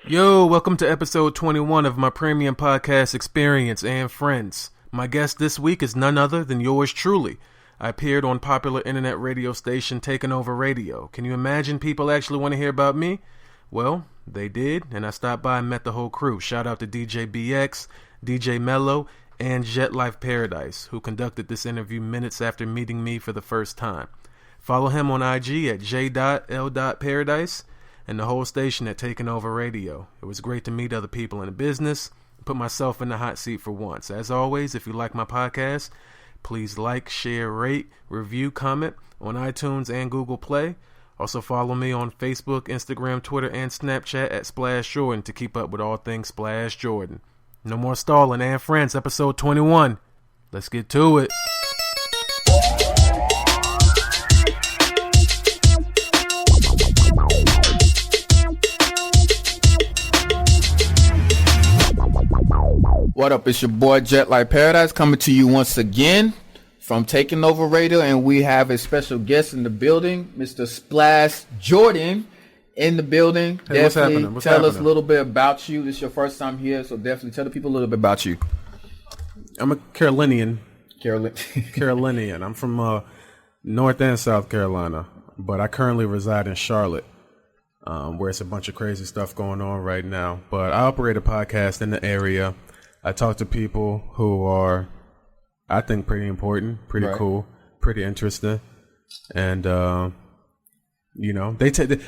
Yo, welcome to episode 21 of my premium podcast Experience and Friends. My guest this week is none other than yours truly. I appeared on popular internet radio station Taking Over Radio. Can you imagine people actually want to hear about me? Well, they did, and I stopped by and met the whole crew. Shout out to DJ BX, DJ Mello, and Jetlife Paradise, who conducted this interview minutes after meeting me for the first time. Follow him on IG at j.l.paradise and the whole station at Taking Over Radio. It was great to meet other people in the business, put myself in the hot seat for once. As always, if you like my podcast, please like, share, rate, review, comment on iTunes and Google Play. Also follow me on Facebook, Instagram, Twitter, and Snapchat at Splash Jordan to keep up with all things Splash Jordan. No more stalling, and Friends, episode 21. Let's get to it. What up? It's your boy Jetlife Paradise coming to you once again from Taking Over Radio, and we have a special guest in the building, Mr. Splash Jordan in the building. Hey, what's happening? Tell us a little bit about you. This is your first time here, so definitely tell the people a little bit about you. I'm a Carolinian. Carolinian. Carolinian. I'm from North and South Carolina, but I currently reside in Charlotte, where it's a bunch of crazy stuff going on right now. But I operate a podcast in the area. I talk to people who are, I think, pretty important, pretty cool, pretty interesting, and they take.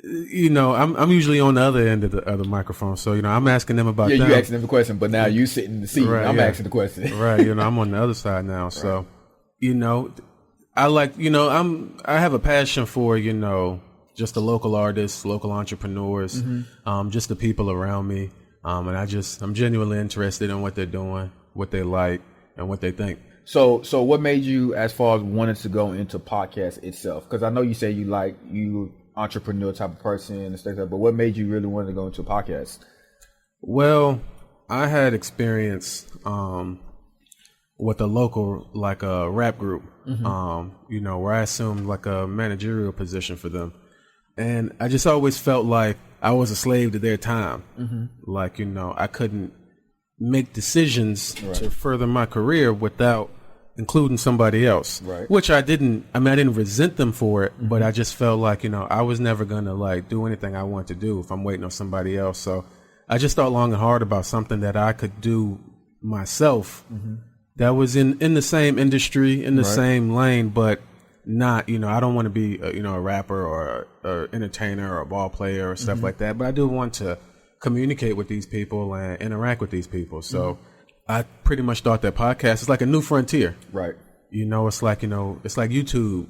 I'm usually on the other end of the microphone, so I'm asking them about. Yeah, them. you asking them the question, but now you sitting in the seat. Right, I'm asking the question. Right, I'm on the other side now, so I like, I have a passion for just the local artists, local entrepreneurs, just the people around me. And I'm genuinely interested in what they're doing, what they like, and what they think. So what made you, as far as wanting to go into podcast itself? Because I know you say you entrepreneur type of person and stuff, but what made you really want to go into a podcast? Well, I had experience with a local, like a rap group, where I assumed like a managerial position for them. And I just always felt like I was a slave to their time. Like, I couldn't make decisions to further my career without including somebody else. Right. Which I didn't resent them for it, but I just felt like, I was never going to do anything I want to do if I'm waiting on somebody else. So I just thought long and hard about something that I could do myself that was in the same industry, in the same lane, but not, I don't want to be, a rapper or an entertainer or a ball player or stuff like that. But I do want to communicate with these people and interact with these people. So I pretty much thought that podcast is like a new frontier. Right. It's like, it's like YouTube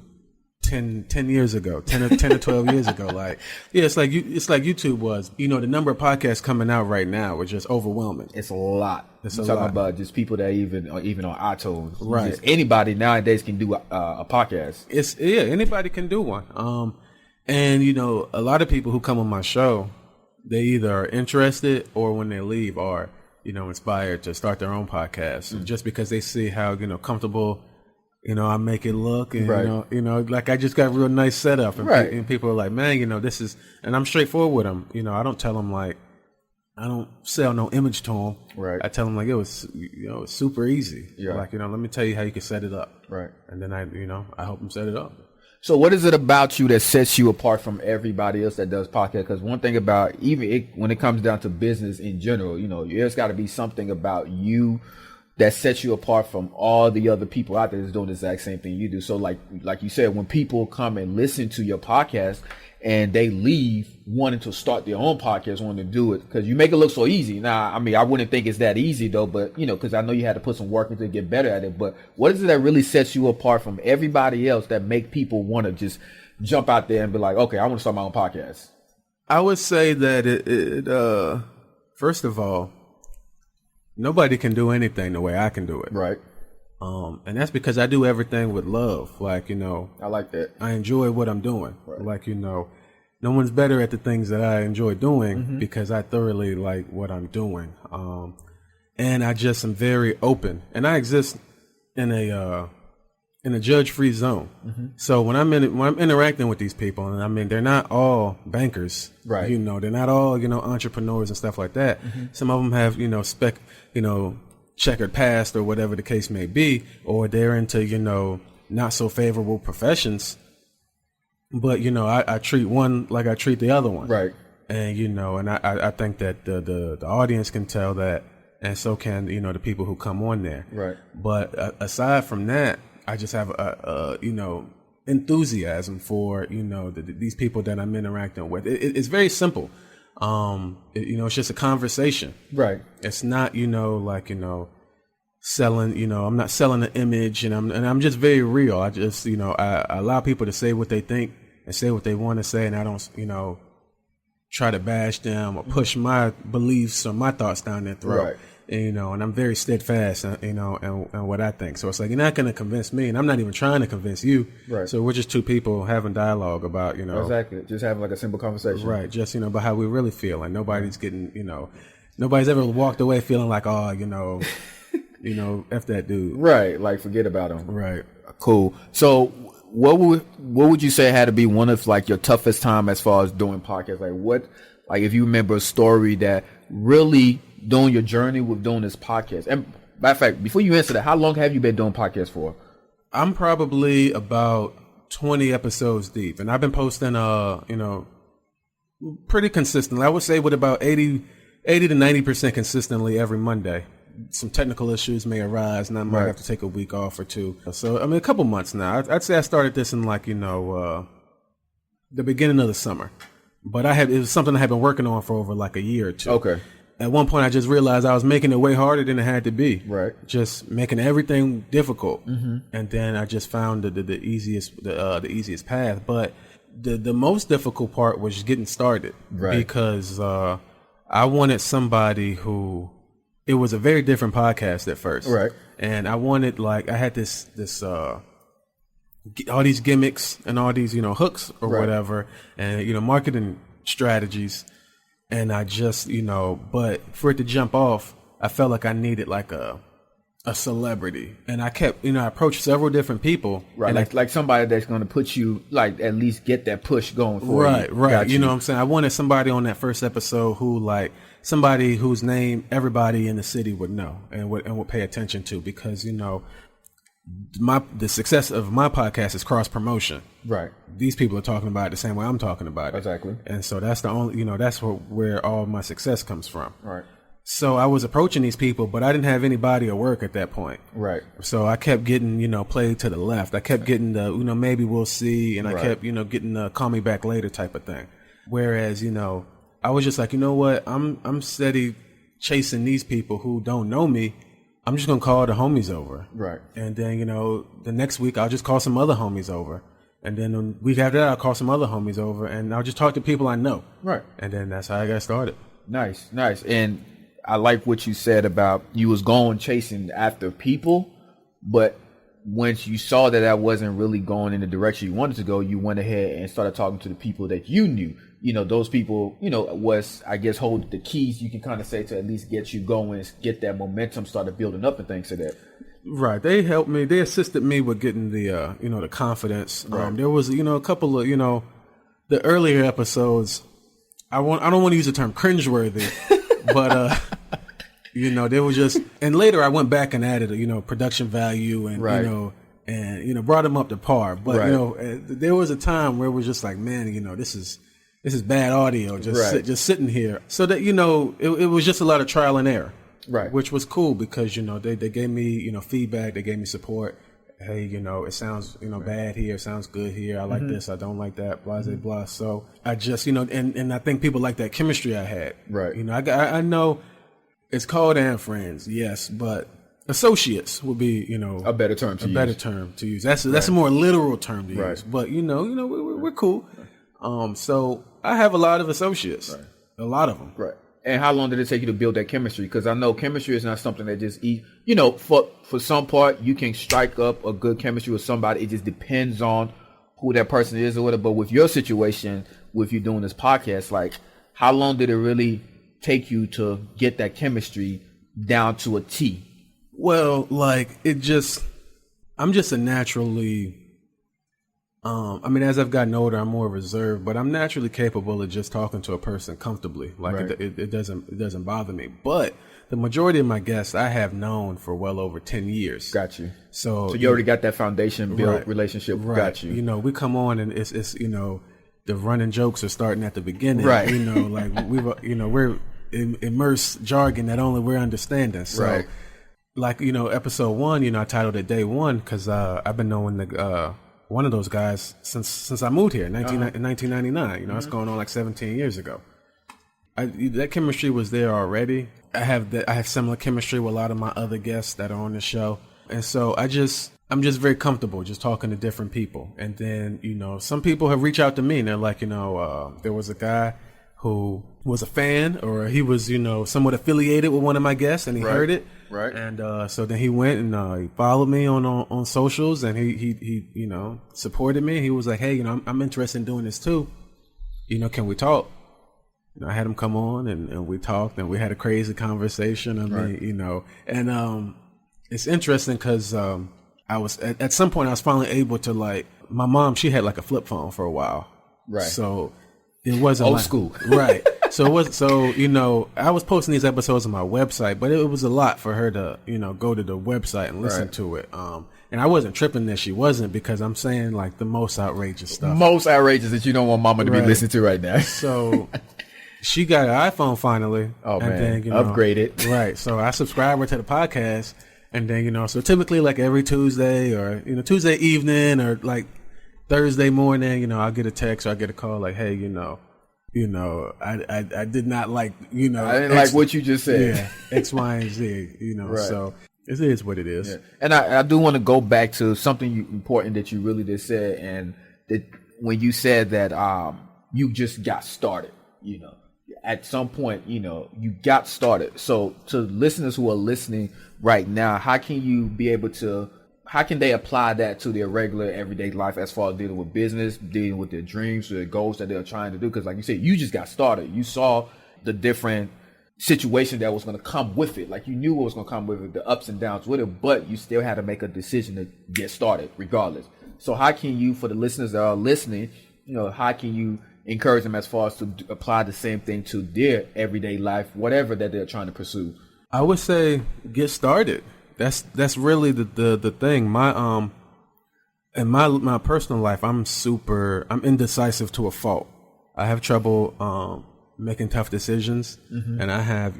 10 years ago, 10 or 12 years ago. Like, yeah, it's like YouTube was, the number of podcasts coming out right now are just overwhelming. It's a lot. It's You're a talking lot. About just people that even on iTunes. Right. Just anybody nowadays can do a podcast. Anybody can do one. And a lot of people who come on my show, they either are interested or when they leave are, inspired to start their own podcast just because they see how, comfortable, I make it look and, like I just got a real nice setup and people are like, man, this is, and I'm straightforward with them. I don't tell them like, I don't sell no image to them. Right. I tell them like it was, it's super easy. Yeah. Like, let me tell you how you can set it up. Right. And then I help them set it up. So what is it about you that sets you apart from everybody else that does podcast? Because one thing about when it comes down to business in general, there's got to be something about you that sets you apart from all the other people out there that's doing the exact same thing you do. So like you said, when people come and listen to your podcast and they leave wanting to start their own podcast, wanting to do it, because you make it look so easy. Now, I wouldn't think it's that easy though, but because I know you had to put some work into to get better at it. But what is it that really sets you apart from everybody else that make people want to just jump out there and be like, okay, I want to start my own podcast? I would say that it first of all, nobody can do anything the way I can do it. Right. And that's because I do everything with love. Like, I like that. I enjoy what I'm doing. Right. Like, no one's better at the things that I enjoy doing because I thoroughly like what I'm doing. And I just am very open. And I exist in a in a judge-free zone. So when I'm interacting with these people, and I mean, they're not all bankers, right? You know, they're not all, you know, entrepreneurs and stuff like that. Some of them have, you know, checkered past or whatever the case may be, or they're into, you know, not so favorable professions. But, you know, I treat one like I treat the other one. Right. And, you know, and I think that the audience can tell that, and so can, you know, the people who come on there. Right. But aside from that, I just have a you know, enthusiasm for, you know, these people that I'm interacting with. It's very simple. You know, it's just a conversation. Right. It's not, you know, like, you know, selling, you know, I'm not selling an image, and I'm just very real. I just, you know, I allow people to say what they think and say what they want to say, and I don't, you know, try to bash them or push my beliefs or my thoughts down their throat. Right. And, you know, and I'm very steadfast, you know, and what I think. So it's like, you're not going to convince me, and I'm not even trying to convince you. Right. So we're just two people having dialogue about, you know. Exactly. Just having like a simple conversation. Right. Just, you know, about how we really feel. And nobody's getting, you know, nobody's ever walked away feeling like, oh, you know, F that dude. Right. Like, forget about him. Right. Cool. So what would you say had to be one of like your toughest time as far as doing podcasts? Like if you remember a story that really during your journey with doing this podcast. And matter of fact, before you answer that, how long have you been doing podcasts for? I'm probably about 20 episodes deep, and I've been posting, you know, pretty consistently. I would say with about 80 to 90% consistently every Monday. Some technical issues may arise, and I might have to take a week off or two. So, I mean, a couple months now. I'd say I started this in like, you know, the beginning of the summer. But it was something I had been working on for over like a year or two. Okay. At one point, I just realized I was making it way harder than it had to be. Right. Just making everything difficult. And then I just found the easiest path. But the most difficult part was getting started. Right. Because I wanted somebody who, it was a very different podcast at first. Right. And I wanted, like, I had this all these gimmicks and all these, you know, hooks or whatever, and, you know, marketing strategies. And I just, you know, but for it to jump off, I felt like I needed like a celebrity. And I kept, you know, I approached several different people. Right. And like somebody that's going to put you, like, at least get that push going for you. Right. Got You know what I'm saying? I wanted somebody on that first episode who, like, somebody whose name everybody in the city would know and would pay attention to, because, you know, the success of my podcast is cross promotion. Right. These people are talking about it the same way I'm talking about it. Exactly. And so that's the only, you know, that's where all my success comes from. Right. So I was approaching these people, but I didn't have any body of work at that point. Right. So I kept getting, you know, played to the left. I kept getting the, you know, maybe we'll see. And I kept, you know, getting the call me back later type of thing. Whereas, you know, I was just like, you know what? I'm steady chasing these people who don't know me. I'm just going to call the homies over. Right. And then, you know, the next week I'll just call some other homies over. And then the week after that, I'll call some other homies over, and I'll just talk to people I know. Right. And then that's how I got started. Nice. And I like what you said about you was going chasing after people, but once you saw that wasn't really going in the direction you wanted to go, you went ahead and started talking to the people that you knew. You know, those people, you know, was, I guess, hold the keys, you can kind of say, to at least get you going, get that momentum started building up and things like that. Right. They helped me. They assisted me with getting the, you know, the confidence. Right. There was, you know, a couple of, you know, the earlier episodes, I don't want to use the term cringeworthy, but, you know, there was just, and later I went back and added, you know, production value and, you know, brought them up to par. But, you know, there was a time where it was just like, man, you know, this is bad audio, just sitting here. So that, you know, it was just a lot of trial and error. Right. Which was cool because, you know, they gave me, you know, feedback. They gave me support. Hey, you know, it sounds, you know, bad here. It sounds good here. I like this. I don't like that. Blah, blah, blah. So I just, you know, and I think people like that chemistry I had. Right. You know, I know it's called and friends, yes, but associates would be, you know, a better term to use. That's a more literal term to use. But, you know, we're cool. So I have a lot of associates. Right. A lot of them. Right. And how long did it take you to build that chemistry? Because I know chemistry is not something that just you know, for some part, you can strike up a good chemistry with somebody. It just depends on who that person is or whatever. But with your situation, with you doing this podcast, like, how long did it really take you to get that chemistry down to a T? Well, like, it just, I'm just a naturally, I mean, as I've gotten older, I'm more reserved, but I'm naturally capable of just talking to a person comfortably. Like Right. it doesn't bother me. But the majority of my guests I have known for well over 10 years. Got you. So You already got that foundation built, Right. relationship. Right. Got you. You know, we come on and it's the running jokes are starting at the beginning. Right. You know, like we're immersed jargon that only we're understanding. So, Right. like, episode 1, I titled it Day One because I've been knowing one of those guys since I moved here in 1999. It's going on like 17 years ago. That chemistry was there already. I have similar chemistry with a lot of my other guests that are on the show, and so I'm just very comfortable just talking to different people. And then some people have reached out to me and they're like, there was a guy who was a fan, or he was somewhat affiliated with one of my guests, and he heard it. Right. And so then he went and he followed me on socials, and he supported me. He was like, hey, I'm interested in doing this too. Can we talk? I had him come on and we talked and we had a crazy conversation. I mean, and it's interesting because I was at some point I was finally able to, like, my mom, she had like a flip phone for a while. Right. So it wasn't Old school. Right. So I was posting these episodes on my website, but it was a lot for her to, go to the website and listen to it. And I wasn't tripping that she wasn't, because I'm saying like the most outrageous stuff. Most outrageous that you don't want mama to be listening to right now. So she got an iPhone finally. Oh, and man. then, Upgraded. Right. So I subscribed her to the podcast. And then, so typically like every Tuesday or, Tuesday evening or like Thursday morning, I'll get a text or I'll get a call like, hey, I did not like, I didn't like what you just said. Yeah, X, Y, and Z, Right. So it is what it is. Yeah. And I do want to go back to something important that you really just said, and that when you said that you just got started, at some point, you got started. So to listeners who are listening right now, how can they apply that to their regular everyday life as far as dealing with business, dealing with their dreams, their goals that they're trying to do? Because like you said, you just got started. You saw the different situation that was going to come with it. Like, you knew what was going to come with it, the ups and downs with it, but you still had to make a decision to get started regardless. So how can you, for the listeners that are listening, how can you encourage them as far as to apply the same thing to their everyday life, whatever that they're trying to pursue? I would say get started. That's really the thing. In my personal life, I'm indecisive to a fault. I have trouble making tough decisions, and I have,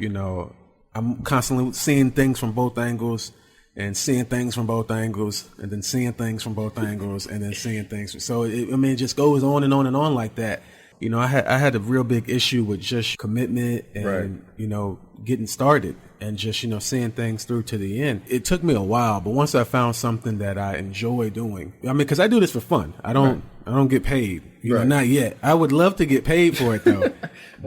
I'm constantly seeing things from both angles, and seeing things from both angles, and then seeing things from both angles, and then seeing things. So it just goes on and on and on like that. I had a real big issue with just commitment and, getting started and just, seeing things through to the end. It took me a while, but once I found something that I enjoy doing, because I do this for fun. I don't get paid, not yet. I would love to get paid for it though,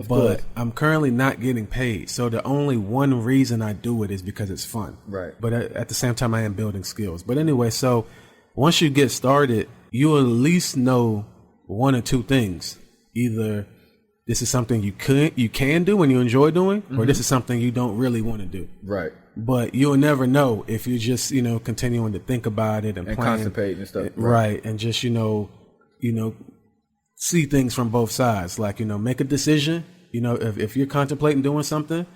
but I'm currently not getting paid. So the only one reason I do it is because it's fun. Right. But at the same time, I am building skills. But anyway, so once you get started, you at least know one or two things. Either this is something you can do and you enjoy doing, or this is something you don't really want to do. Right. But you'll never know if you just, continuing to think about it and plan, constipate and stuff. Right. And just, see things from both sides. Like, make a decision. If you're contemplating doing something,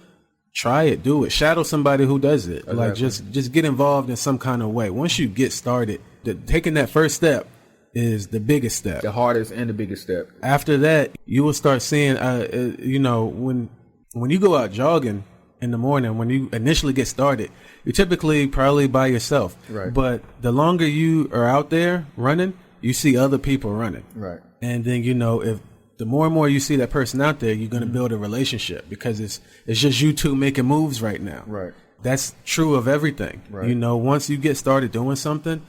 try it, do it. Shadow somebody who does it. Exactly. Like, just get involved in some kind of way. Once you get started, taking that first step is the biggest step. The hardest and the biggest step. After that, you will start seeing, when you go out jogging in the morning, when you initially get started, you're typically probably by yourself. Right. But the longer you are out there running, you see other people running. Right. And then, if the more and more you see that person out there, you're going to build a relationship, because it's just you two making moves right now. Right. That's true of everything. Right. Once you get started doing something,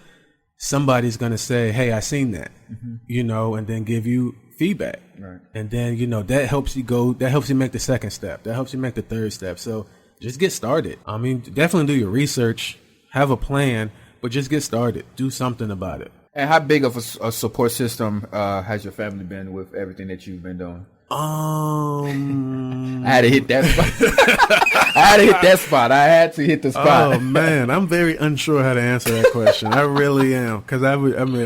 somebody's going to say, hey, I seen that, and then give you feedback. Right. And then, that helps you make the second step. That helps you make the third step. So just get started. I mean, definitely do your research, have a plan, but just get started. Do something about it. And how big of a support system has your family been with everything that you've been doing? I had to hit that spot. I had to hit the spot. Oh man, I'm very unsure how to answer that question. I really am, because I mean,